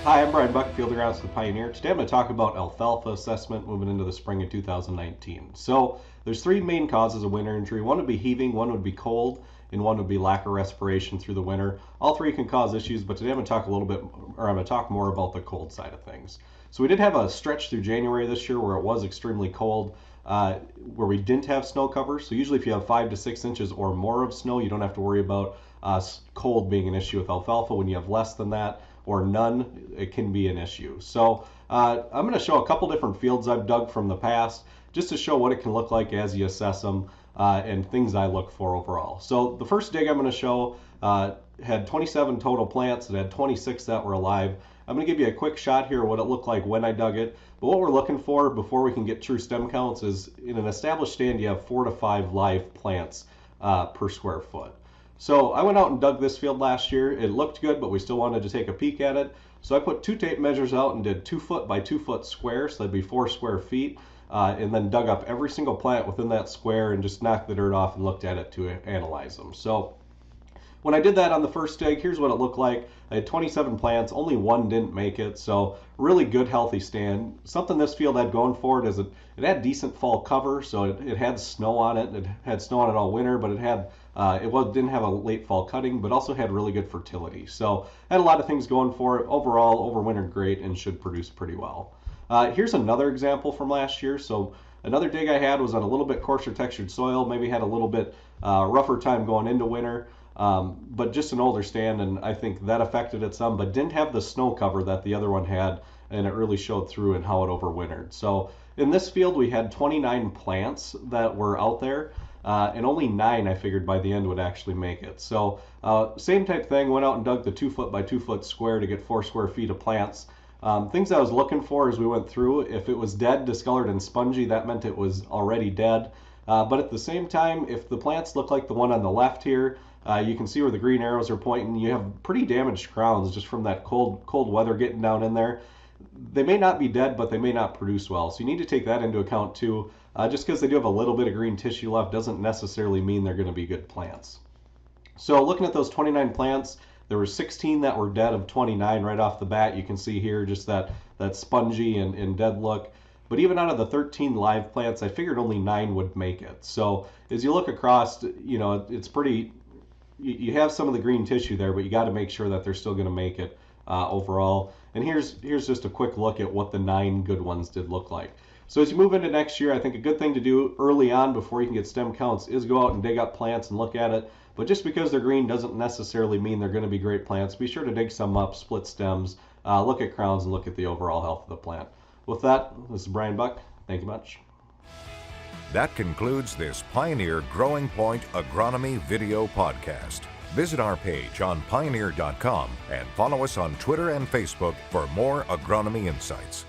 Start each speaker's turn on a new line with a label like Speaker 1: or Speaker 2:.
Speaker 1: Hi, I'm Brian Buck, Field Agronomist Pioneer. Today I'm going to talk about alfalfa assessment moving into the spring of 2019. So there's three main causes of winter injury. One would be heaving, one would be cold, and one would be lack of respiration through the winter. All three can cause issues, but today I'm going to talk I'm going to talk more about the cold side of things. So we did have a stretch through January this year where it was extremely cold, where we didn't have snow cover. So usually if you have 5 to 6 inches or more of snow, you don't have to worry about cold being an issue with alfalfa. When you have less than that or none, it can be an issue. So I'm going to show a couple different fields I've dug from the past just to show what it can look like as you assess them and things I look for overall. So the first dig I'm going to show had 27 total plants. It had 26 that were alive. I'm going to give you a quick shot here of what it looked like when I dug it. But what we're looking for before we can get true stem counts is in an established stand you have 4 to 5 live plants per square foot. So I went out and dug this field last year. It looked good, but we still wanted to take a peek at it. So I put 2 tape measures out and did 2 foot by 2 foot squares, so that'd be 4 square feet, and then dug up every single plant within that square and just knocked the dirt off and looked at it to analyze them. So when I did that on the first dig, here's what it looked like. I had 27 plants, only one didn't make it, so really good healthy stand. Something this field had going for it is it had decent fall cover, so it had snow on it. It had snow on it all winter, but didn't have a late fall cutting, but also had really good fertility. So had a lot of things going for it. Overall, overwintered great and should produce pretty well. Here's another example from last year. So another dig I had was on a little bit coarser textured soil, maybe had a little bit rougher time going into winter. But just an older stand, and I think that affected it some, but didn't have the snow cover that the other one had, and it really showed through in how it overwintered. So in this field we had 29 plants that were out there, and only 9 I figured by the end would actually make it. So same type thing, went out and dug the 2 foot by 2 foot square to get 4 square feet of plants. Things I was looking for as we went through, if it was dead, discolored, and spongy, that meant it was already dead. But at the same time, if the plants look like the one on the left here, you can see where the green arrows are pointing. You have pretty damaged crowns just from that cold weather getting down in there. They may not be dead, but they may not produce well. So you need to take that into account too. Just because they do have a little bit of green tissue left doesn't necessarily mean they're going to be good plants. So looking at those 29 plants, there were 16 that were dead of 29 right off the bat. You can see here just that spongy and dead look. But even out of the 13 live plants, I figured only 9 would make it. So as you look across, it's pretty, you have some of the green tissue there, but you got to make sure that they're still going to make it overall. And here's just a quick look at what the 9 good ones did look like. So as you move into next year, I think a good thing to do early on before you can get stem counts is go out and dig up plants and look at it. But just because they're green doesn't necessarily mean they're going to be great plants. Be sure to dig some up, split stems, look at crowns, and look at the overall health of the plant. With that, this is Brian Buck. Thank you much.
Speaker 2: That concludes this Pioneer Growing Point Agronomy video podcast. Visit our page on pioneer.com and follow us on Twitter and Facebook for more agronomy insights.